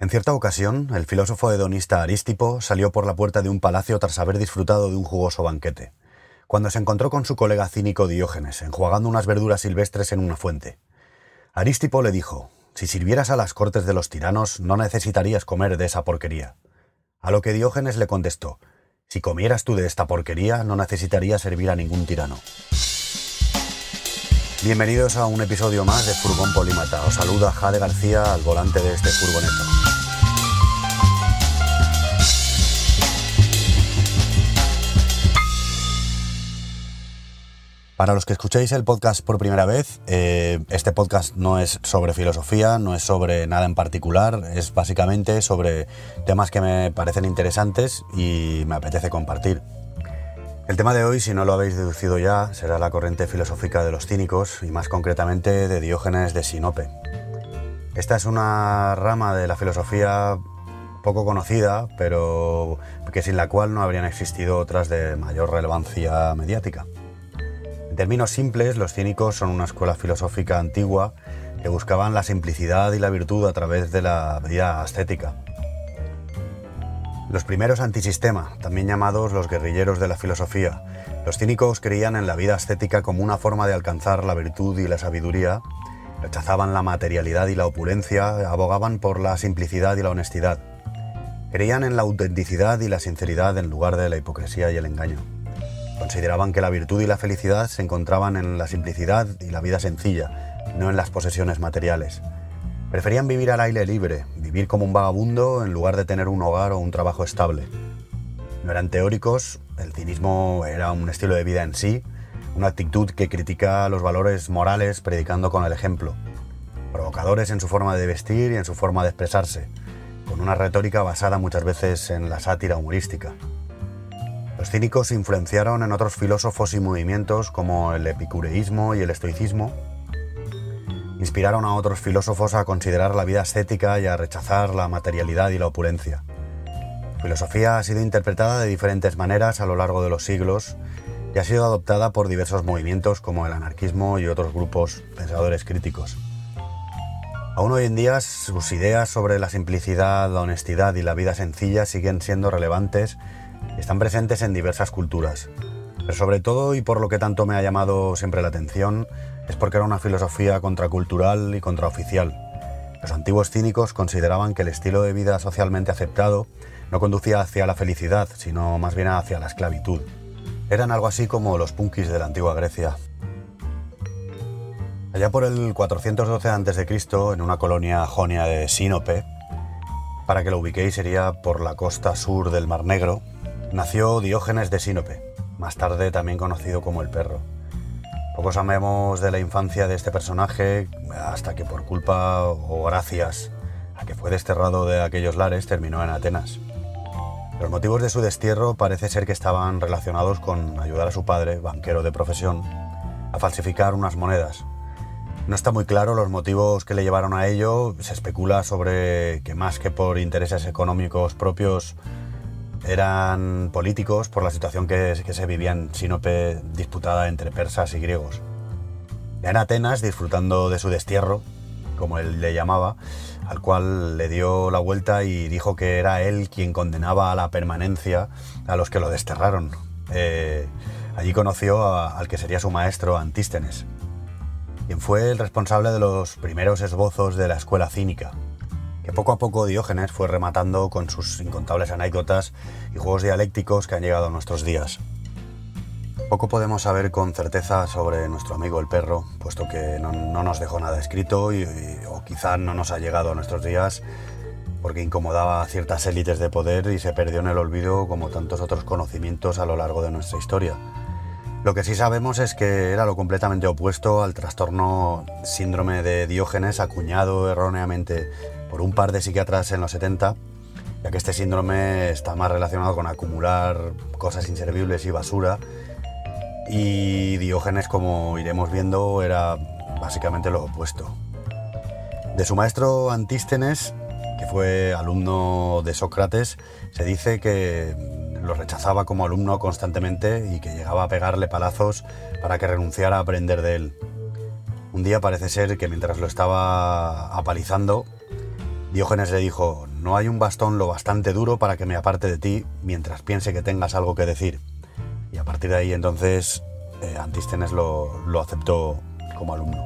En cierta ocasión, el filósofo hedonista Arístipo salió por la puerta de un palacio tras haber disfrutado de un jugoso banquete, cuando se encontró con su colega cínico Diógenes, enjuagando unas verduras silvestres en una fuente. Arístipo le dijo: «Si sirvieras a las cortes de los tiranos, no necesitarías comer de esa porquería». A lo que Diógenes le contestó: «Si comieras tú de esta porquería, no necesitarías servir a ningún tirano». Bienvenidos a un episodio más de Furgón Polímata. Os saluda Jade García al volante de este furgoneto. Para los que escuchéis el podcast por primera vez, este podcast no es sobre filosofía, no es sobre nada en particular, es básicamente sobre temas que me parecen interesantes y me apetece compartir. El tema de hoy, si no lo habéis deducido ya, será la corriente filosófica de los cínicos y más concretamente de Diógenes de Sinope. Esta es una rama de la filosofía poco conocida, pero que sin la cual no habrían existido otras de mayor relevancia mediática. En términos simples, los cínicos son una escuela filosófica antigua que buscaban la simplicidad y la virtud a través de la vida ascética. Los primeros antisistema, también llamados los guerrilleros de la filosofía, los cínicos creían en la vida ascética como una forma de alcanzar la virtud y la sabiduría, rechazaban la materialidad y la opulencia, abogaban por la simplicidad y la honestidad. Creían en la autenticidad y la sinceridad en lugar de la hipocresía y el engaño. Consideraban que la virtud y la felicidad se encontraban en la simplicidad y la vida sencilla, no en las posesiones materiales. Preferían vivir al aire libre, vivir como un vagabundo en lugar de tener un hogar o un trabajo estable. No eran teóricos, el cinismo era un estilo de vida en sí, una actitud que critica los valores morales predicando con el ejemplo. Provocadores en su forma de vestir y en su forma de expresarse, con una retórica basada muchas veces en la sátira humorística. Los cínicos influenciaron en otros filósofos y movimientos como el epicureísmo y el estoicismo. Inspiraron a otros filósofos a considerar la vida ascética y a rechazar la materialidad y la opulencia. La filosofía ha sido interpretada de diferentes maneras a lo largo de los siglos y ha sido adoptada por diversos movimientos como el anarquismo y otros grupos pensadores críticos. Aún hoy en día sus ideas sobre la simplicidad, la honestidad y la vida sencilla siguen siendo relevantes y están presentes en diversas culturas. Pero sobre todo, y por lo que tanto me ha llamado siempre la atención, es porque era una filosofía contracultural y contraoficial. Los antiguos cínicos consideraban que el estilo de vida socialmente aceptado no conducía hacia la felicidad, sino más bien hacia la esclavitud. Eran algo así como los punkis de la antigua Grecia. Allá por el 412 a.C., en una colonia jonia de Sinope, para que lo ubiquéis sería por la costa sur del Mar Negro, nació Diógenes de Sinope, más tarde también conocido como el Perro. Poco sabemos de la infancia de este personaje hasta que por culpa o gracias a que fue desterrado de aquellos lares terminó en Atenas. Los motivos de su destierro parece ser que estaban relacionados con ayudar a su padre, banquero de profesión, a falsificar unas monedas. No está muy claro los motivos que le llevaron a ello. Se especula sobre que más que por intereses económicos propios eran políticos por la situación que se vivía en Sinope disputada entre persas y griegos. En Atenas, disfrutando de su destierro, como él le llamaba, al cual le dio la vuelta y dijo que era él quien condenaba a la permanencia a los que lo desterraron. Allí conoció al que sería su maestro Antístenes, quien fue el responsable de los primeros esbozos de la escuela cínica, que poco a poco Diógenes fue rematando con sus incontables anécdotas y juegos dialécticos que han llegado a nuestros días. Poco podemos saber con certeza sobre nuestro amigo el Perro, puesto que no nos dejó nada escrito o quizá no nos ha llegado a nuestros días porque incomodaba a ciertas élites de poder y se perdió en el olvido como tantos otros conocimientos a lo largo de nuestra historia. Lo que sí sabemos es que era lo completamente opuesto al trastorno síndrome de Diógenes, acuñado erróneamente por un par de psiquiatras en los 70, ya que este síndrome está más relacionado con acumular cosas inservibles y basura, y Diógenes, como iremos viendo, era básicamente lo opuesto. De su maestro Antístenes, que fue alumno de Sócrates, se dice que lo rechazaba como alumno constantemente y que llegaba a pegarle palazos para que renunciara a aprender de él. Un día parece ser que mientras lo estaba apalizando, Diógenes le dijo: no hay un bastón lo bastante duro para que me aparte de ti mientras piense que tengas algo que decir. Y a partir de ahí entonces Antístenes lo aceptó como alumno.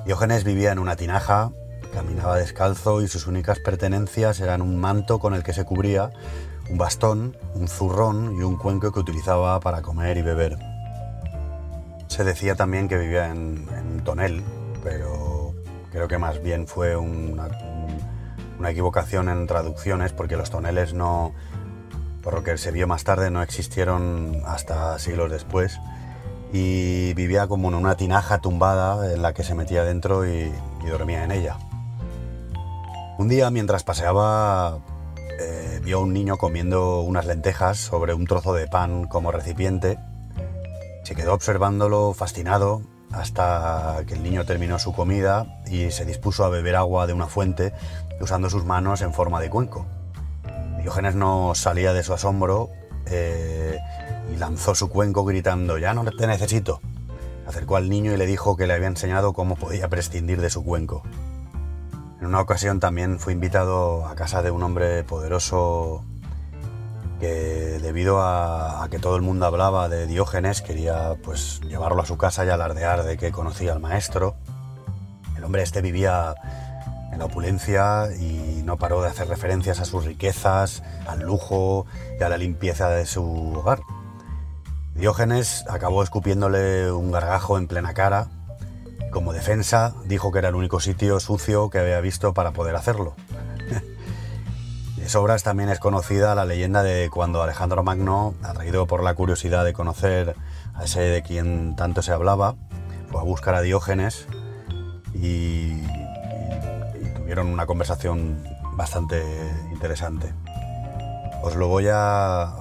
Diógenes vivía en una tinaja, caminaba descalzo y sus únicas pertenencias eran un manto con el que se cubría, un bastón, un zurrón y un cuenco que utilizaba para comer y beber. Se decía también que vivía en un tonel, pero creo que más bien fue una equivocación en traducciones, porque los toneles no, por lo que se vio más tarde, no existieron hasta siglos después, y vivía como en una tinaja tumbada en la que se metía dentro y dormía en ella. Un día, mientras paseaba, vio a un niño comiendo unas lentejas sobre un trozo de pan como recipiente. Se quedó observándolo fascinado hasta que el niño terminó su comida y se dispuso a beber agua de una fuente usando sus manos en forma de cuenco. Diógenes no salía de su asombro y lanzó su cuenco gritando: «¡Ya no te necesito!». Se acercó al niño y le dijo que le había enseñado cómo podía prescindir de su cuenco. En una ocasión también fue invitado a casa de un hombre poderoso que, debido a que todo el mundo hablaba de Diógenes, quería pues llevarlo a su casa y alardear de que conocía al maestro. El hombre este vivía en la opulencia y no paró de hacer referencias a sus riquezas, al lujo y a la limpieza de su hogar. Diógenes acabó escupiéndole un gargajo en plena cara. Como defensa, dijo que era el único sitio sucio que había visto para poder hacerlo. De sobras también es conocida la leyenda de cuando Alejandro Magno, atraído por la curiosidad de conocer a ese de quien tanto se hablaba, fue a buscar a Diógenes y tuvieron una conversación bastante interesante. Os voy a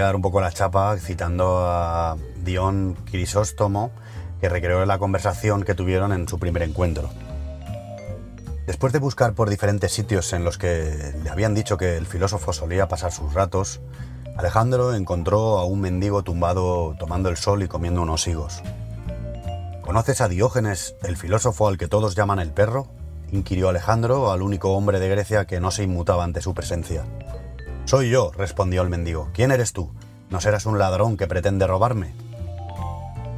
dar un poco la chapa citando a Dion Crisóstomo, que recreó la conversación que tuvieron en su primer encuentro. Después de buscar por diferentes sitios en los que le habían dicho que el filósofo solía pasar sus ratos, Alejandro encontró a un mendigo tumbado tomando el sol y comiendo unos higos. ¿Conoces a Diógenes, el filósofo al que todos llaman el perro?, inquirió Alejandro al único hombre de Grecia que no se inmutaba ante su presencia. «Soy yo», respondió el mendigo. «¿Quién eres tú? ¿No serás un ladrón que pretende robarme?».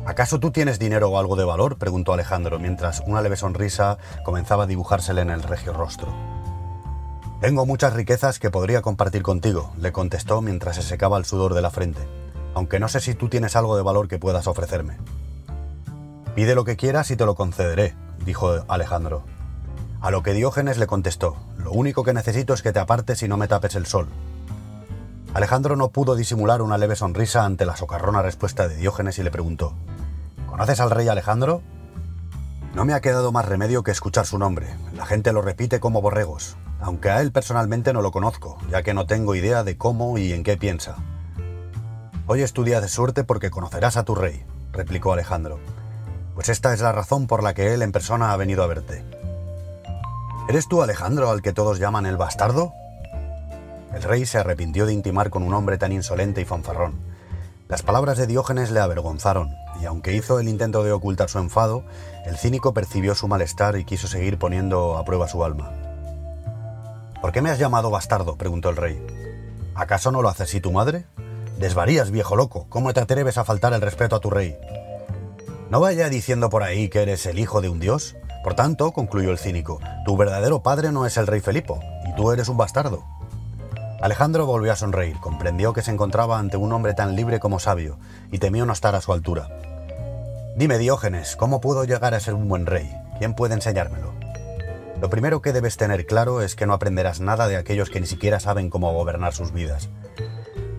«¿Acaso tú tienes dinero o algo de valor?», preguntó Alejandro, mientras una leve sonrisa comenzaba a dibujársele en el regio rostro. «Tengo muchas riquezas que podría compartir contigo», le contestó mientras se secaba el sudor de la frente, «aunque no sé si tú tienes algo de valor que puedas ofrecerme». «Pide lo que quieras y te lo concederé», dijo Alejandro. A lo que Diógenes le contestó: «Lo único que necesito es que te apartes y no me tapes el sol». Alejandro no pudo disimular una leve sonrisa ante la socarrona respuesta de Diógenes y le preguntó: «¿Conoces al rey Alejandro?». «No me ha quedado más remedio que escuchar su nombre. La gente lo repite como borregos, aunque a él personalmente no lo conozco, ya que no tengo idea de cómo y en qué piensa». «Hoy es tu día de suerte porque conocerás a tu rey», replicó Alejandro. «Pues esta es la razón por la que él en persona ha venido a verte». «¿Eres tú Alejandro al que todos llaman el bastardo?». El rey se arrepintió de intimar con un hombre tan insolente y fanfarrón. Las palabras de Diógenes le avergonzaron, y aunque hizo el intento de ocultar su enfado, el cínico percibió su malestar y quiso seguir poniendo a prueba su alma. «¿Por qué me has llamado bastardo?», preguntó el rey. «¿Acaso no lo hace así tu madre? Desvarías, viejo loco. ¿Cómo te atreves a faltar el respeto a tu rey? No vaya diciendo por ahí que eres el hijo de un dios. Por tanto», concluyó el cínico, «tu verdadero padre no es el rey Felipo, y tú eres un bastardo». Alejandro volvió a sonreír, comprendió que se encontraba ante un hombre tan libre como sabio, y temió no estar a su altura. «Dime, Diógenes, ¿cómo puedo llegar a ser un buen rey? ¿Quién puede enseñármelo?». «Lo primero que debes tener claro es que no aprenderás nada de aquellos que ni siquiera saben cómo gobernar sus vidas.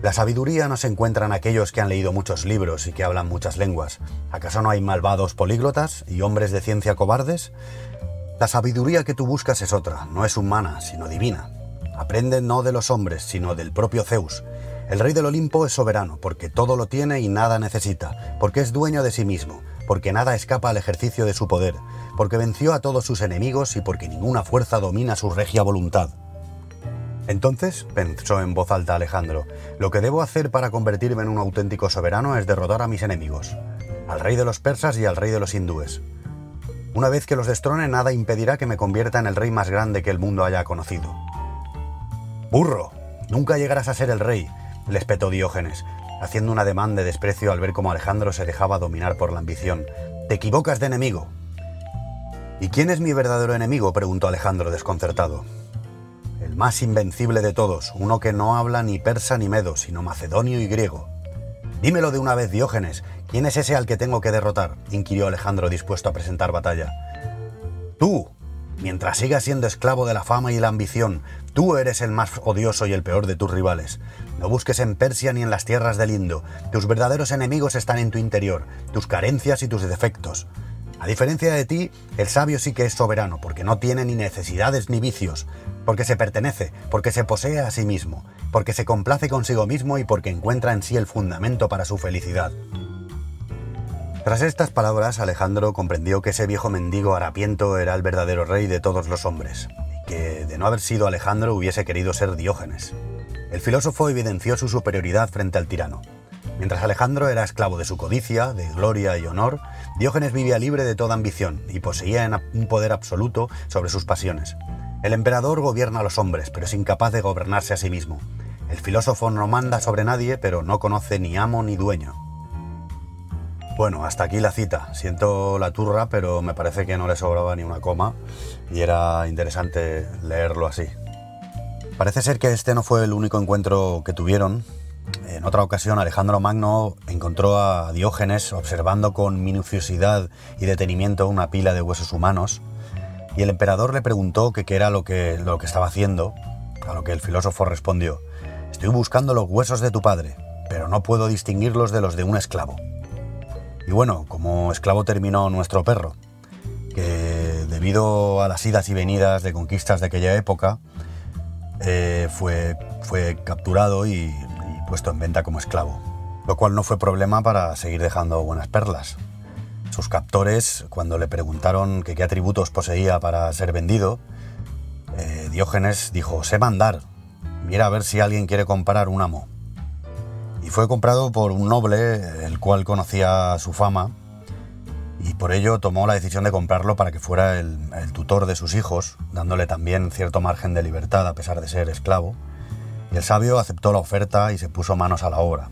La sabiduría no se encuentra en aquellos que han leído muchos libros y que hablan muchas lenguas. ¿Acaso no hay malvados políglotas y hombres de ciencia cobardes? La sabiduría que tú buscas es otra, no es humana, sino divina. Aprende no de los hombres, sino del propio Zeus. El rey del Olimpo es soberano, porque todo lo tiene y nada necesita, porque es dueño de sí mismo, porque nada escapa al ejercicio de su poder, porque venció a todos sus enemigos y porque ninguna fuerza domina su regia voluntad». Entonces, pensó en voz alta Alejandro, lo que debo hacer para convertirme en un auténtico soberano es derrotar a mis enemigos, al rey de los persas y al rey de los hindúes. Una vez que los destrone, nada impedirá que me convierta en el rey más grande que el mundo haya conocido. ¡Burro! Nunca llegarás a ser el rey, le espetó Diógenes, haciendo un ademán de desprecio al ver cómo Alejandro se dejaba dominar por la ambición. ¡Te equivocas de enemigo! ¿Y quién es mi verdadero enemigo?, preguntó Alejandro desconcertado. El más invencible de todos, uno que no habla ni persa ni medo, sino macedonio y griego. Dímelo de una vez, Diógenes, ¿quién es ese al que tengo que derrotar?, inquirió Alejandro, dispuesto a presentar batalla. Tú, mientras sigas siendo esclavo de la fama y la ambición, tú eres el más odioso y el peor de tus rivales. No busques en Persia ni en las tierras del Indo. Tus verdaderos enemigos están en tu interior, tus carencias y tus defectos. A diferencia de ti, el sabio sí que es soberano, porque no tiene ni necesidades ni vicios, porque se pertenece, porque se posee a sí mismo, porque se complace consigo mismo y porque encuentra en sí el fundamento para su felicidad. Tras estas palabras, Alejandro comprendió que ese viejo mendigo harapiento era el verdadero rey de todos los hombres, y que, de no haber sido Alejandro, hubiese querido ser Diógenes. El filósofo evidenció su superioridad frente al tirano. Mientras Alejandro era esclavo de su codicia, de gloria y honor, Diógenes vivía libre de toda ambición y poseía un poder absoluto sobre sus pasiones. El emperador gobierna a los hombres, pero es incapaz de gobernarse a sí mismo. El filósofo no manda sobre nadie, pero no conoce ni amo ni dueño. Bueno, hasta aquí la cita. Siento la turra, pero me parece que no le sobraba ni una coma y era interesante leerlo así. Parece ser que este no fue el único encuentro que tuvieron. En otra ocasión, Alejandro Magno encontró a Diógenes observando con minuciosidad y detenimiento una pila de huesos humanos, y el emperador le preguntó qué era lo que estaba haciendo, a lo que el filósofo respondió: «Estoy buscando los huesos de tu padre, pero no puedo distinguirlos de los de un esclavo». Y bueno, como esclavo terminó nuestro perro, que debido a las idas y venidas de conquistas de aquella época, fue capturado y puesto en venta como esclavo, lo cual no fue problema para seguir dejando buenas perlas. Sus captores, cuando le preguntaron qué atributos poseía para ser vendido, Diógenes dijo: «Sé mandar, mira a ver si alguien quiere comprar un amo». Y fue comprado por un noble, el cual conocía su fama, y por ello tomó la decisión de comprarlo para que fuera el tutor de sus hijos, dándole también cierto margen de libertad a pesar de ser esclavo. Y el sabio aceptó la oferta y se puso manos a la obra.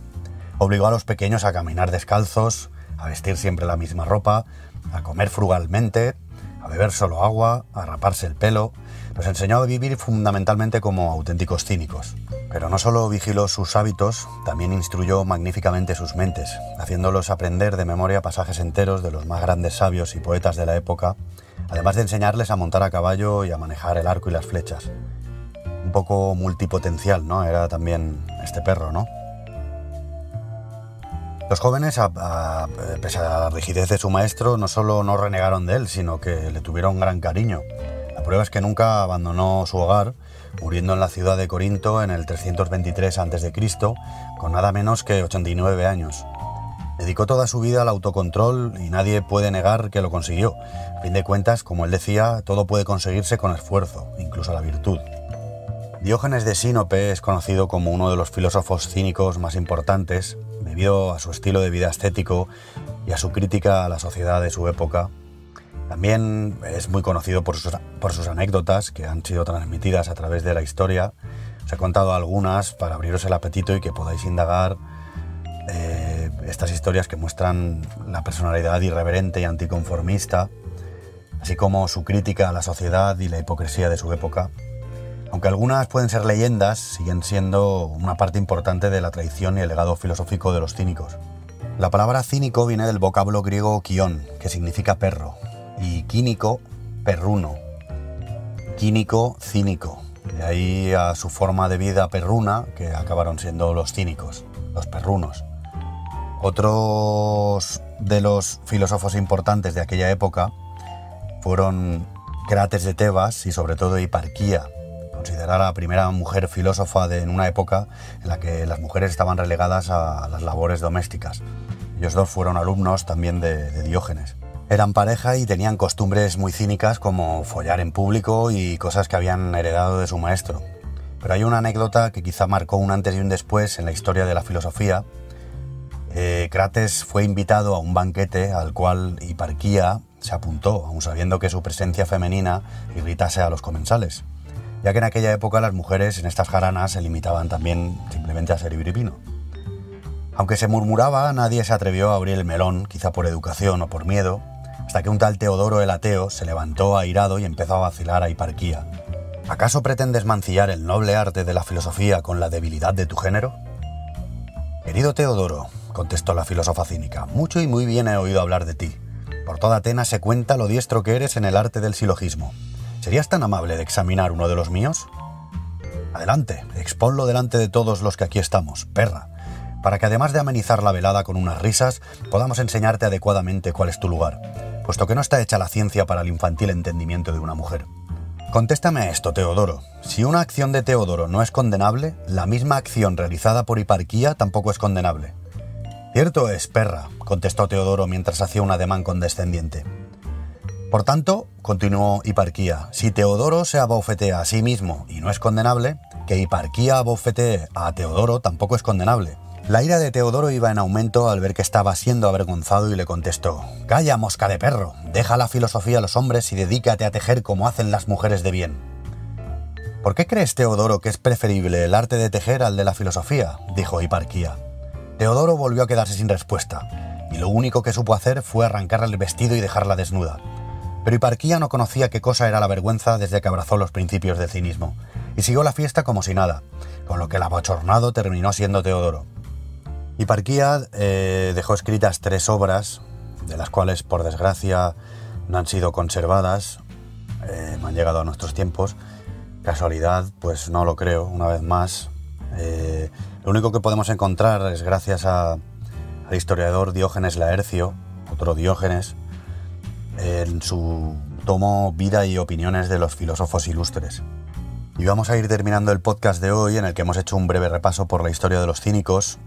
Obligó a los pequeños a caminar descalzos, a vestir siempre la misma ropa, a comer frugalmente, a beber solo agua, a raparse el pelo. Los enseñó a vivir fundamentalmente como auténticos cínicos. Pero no solo vigiló sus hábitos, también instruyó magníficamente sus mentes, haciéndolos aprender de memoria pasajes enteros de los más grandes sabios y poetas de la época, además de enseñarles a montar a caballo y a manejar el arco y las flechas. Un poco multipotencial, ¿no? Era también este perro, ¿no? Los jóvenes, pese a la rigidez de su maestro, no solo no renegaron de él, sino que le tuvieron gran cariño. La prueba es que nunca abandonó su hogar, muriendo en la ciudad de Corinto en el 323 a.C., con nada menos que 89 años. Dedicó toda su vida al autocontrol y nadie puede negar que lo consiguió. A fin de cuentas, como él decía, todo puede conseguirse con esfuerzo, incluso la virtud. Diógenes de Sinope es conocido como uno de los filósofos cínicos más importantes, debido a su estilo de vida ascético y a su crítica a la sociedad de su época. También es muy conocido por sus anécdotas, que han sido transmitidas a través de la historia. Os he contado algunas para abriros el apetito y que podáis indagar estas historias que muestran la personalidad irreverente y anticonformista, así como su crítica a la sociedad y la hipocresía de su época. Aunque algunas pueden ser leyendas, siguen siendo una parte importante de la tradición y el legado filosófico de los cínicos. La palabra cínico viene del vocablo griego kion, que significa perro, y quínico, perruno. Quínico, cínico. De ahí a su forma de vida perruna, que acabaron siendo los cínicos, los perrunos. Otros de los filósofos importantes de aquella época fueron Crates de Tebas y sobre todo Hiparquía, considerada la primera mujer filósofa en una época en la que las mujeres estaban relegadas a las labores domésticas. Ellos dos fueron alumnos también de Diógenes. Eran pareja y tenían costumbres muy cínicas como follar en público y cosas que habían heredado de su maestro. Pero hay una anécdota que quizá marcó un antes y un después en la historia de la filosofía. Crates fue invitado a un banquete al cual Hiparquía se apuntó, aun sabiendo que su presencia femenina irritase a los comensales, ya que en aquella época las mujeres en estas jaranas se limitaban también simplemente a servir vino. Aunque se murmuraba, nadie se atrevió a abrir el melón, quizá por educación o por miedo, hasta que un tal Teodoro el Ateo se levantó airado y empezó a vacilar a Hiparquía. ¿Acaso pretendes mancillar el noble arte de la filosofía con la debilidad de tu género? Querido Teodoro, contestó la filósofa cínica, mucho y muy bien he oído hablar de ti. Por toda Atenas se cuenta lo diestro que eres en el arte del silogismo. ¿Serías tan amable de examinar uno de los míos? Adelante, exponlo delante de todos los que aquí estamos, perra, para que además de amenizar la velada con unas risas, podamos enseñarte adecuadamente cuál es tu lugar, puesto que no está hecha la ciencia para el infantil entendimiento de una mujer. Contéstame a esto, Teodoro. Si una acción de Teodoro no es condenable, la misma acción realizada por Hiparquía tampoco es condenable. Cierto es, perra, contestó Teodoro mientras hacía un ademán condescendiente. Por tanto, continuó Hiparquía, si Teodoro se abofetea a sí mismo y no es condenable, que Hiparquía abofetee a Teodoro tampoco es condenable. La ira de Teodoro iba en aumento al ver que estaba siendo avergonzado y le contestó: «Calla, mosca de perro, deja la filosofía a los hombres y dedícate a tejer como hacen las mujeres de bien». «¿Por qué crees, Teodoro, que es preferible el arte de tejer al de la filosofía?», dijo Hiparquía. Teodoro volvió a quedarse sin respuesta, y lo único que supo hacer fue arrancarle el vestido y dejarla desnuda. Pero Hiparquía no conocía qué cosa era la vergüenza desde que abrazó los principios del cinismo, y siguió la fiesta como si nada, con lo que el abochornado terminó siendo Teodoro. Hiparquía dejó escritas 3 obras, de las cuales, por desgracia, no han sido conservadas, no han llegado a nuestros tiempos. Casualidad, pues no lo creo, una vez más. Lo único que podemos encontrar es gracias al historiador Diógenes Laercio, otro Diógenes, en su tomo Vida y opiniones de los filósofos ilustres. Y vamos a ir terminando el podcast de hoy, en el que hemos hecho un breve repaso por la historia de los cínicos,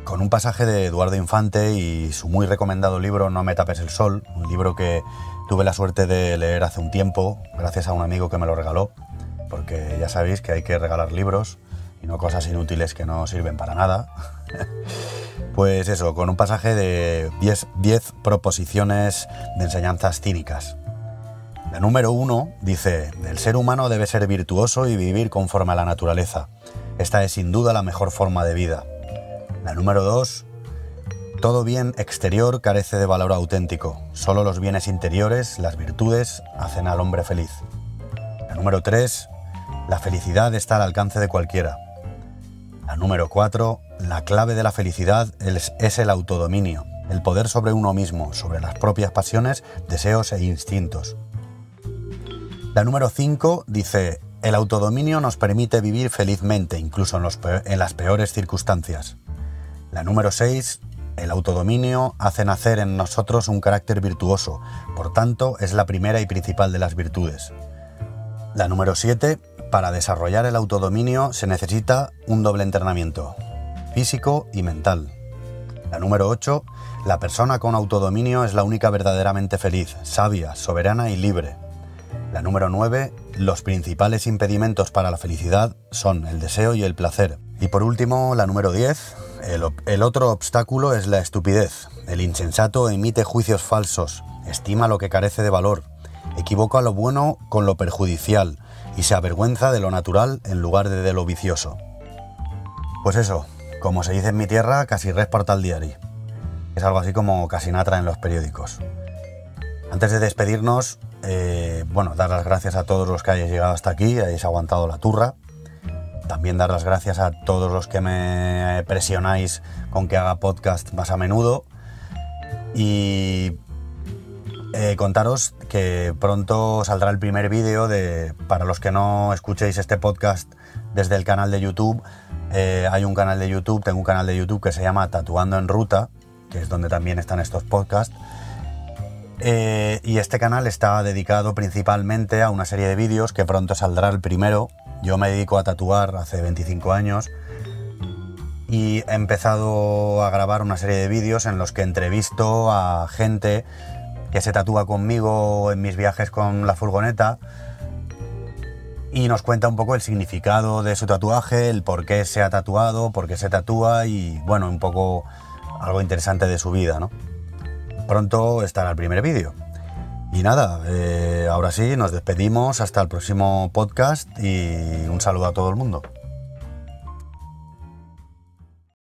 con un pasaje de Eduardo Infante y su muy recomendado libro No me tapes el sol, un libro que tuve la suerte de leer hace un tiempo, gracias a un amigo que me lo regaló, porque ya sabéis que hay que regalar libros y no cosas inútiles que no sirven para nada. Pues eso, con un pasaje de 10 proposiciones de enseñanzas cínicas. La número 1 dice: el ser humano debe ser virtuoso y vivir conforme a la naturaleza. Esta es sin duda la mejor forma de vida. La número 2: todo bien exterior carece de valor auténtico. Solo los bienes interiores, las virtudes, hacen al hombre feliz. La número 3: la felicidad está al alcance de cualquiera. La número 4: la clave de la felicidad es el autodominio, el poder sobre uno mismo, sobre las propias pasiones, deseos e instintos. La número 5 dice: el autodominio nos permite vivir felizmente, incluso en las peores circunstancias. La número 6: el autodominio hace nacer en nosotros un carácter virtuoso, por tanto es la primera y principal de las virtudes. La número 7: para desarrollar el autodominio se necesita un doble entrenamiento, físico y mental. La número 8: la persona con autodominio es la única verdaderamente feliz, sabia, soberana y libre. La número 9: los principales impedimentos para la felicidad son el deseo y el placer. Y por último, la número 10: el otro obstáculo es la estupidez. El insensato emite juicios falsos, estima lo que carece de valor, equivoca lo bueno con lo perjudicial y se avergüenza de lo natural en lugar de lo vicioso. Pues eso, como se dice en mi tierra, casi res portal diari. Es algo así como casi natra en los periódicos. Antes de despedirnos, dar las gracias a todos los que hayáis llegado hasta aquí, hayáis aguantado la turra. También dar las gracias a todos los que me presionáis con que haga podcast más a menudo. Y contaros que pronto saldrá el primer vídeo para los que no escuchéis este podcast desde el canal de YouTube. Hay un canal de YouTube, tengo un canal de YouTube que se llama Tatuando en Ruta, que es donde también están estos podcasts. Y este canal está dedicado principalmente a una serie de vídeos que pronto saldrá el primero. Yo me dedico a tatuar hace 25 años y he empezado a grabar una serie de vídeos en los que entrevisto a gente que se tatúa conmigo en mis viajes con la furgoneta y nos cuenta un poco el significado de su tatuaje, el por qué se ha tatuado, por qué se tatúa y, bueno, un poco algo interesante de su vida, ¿no? Pronto estará el primer vídeo. Y nada, ahora sí, nos despedimos hasta el próximo podcast y un saludo a todo el mundo.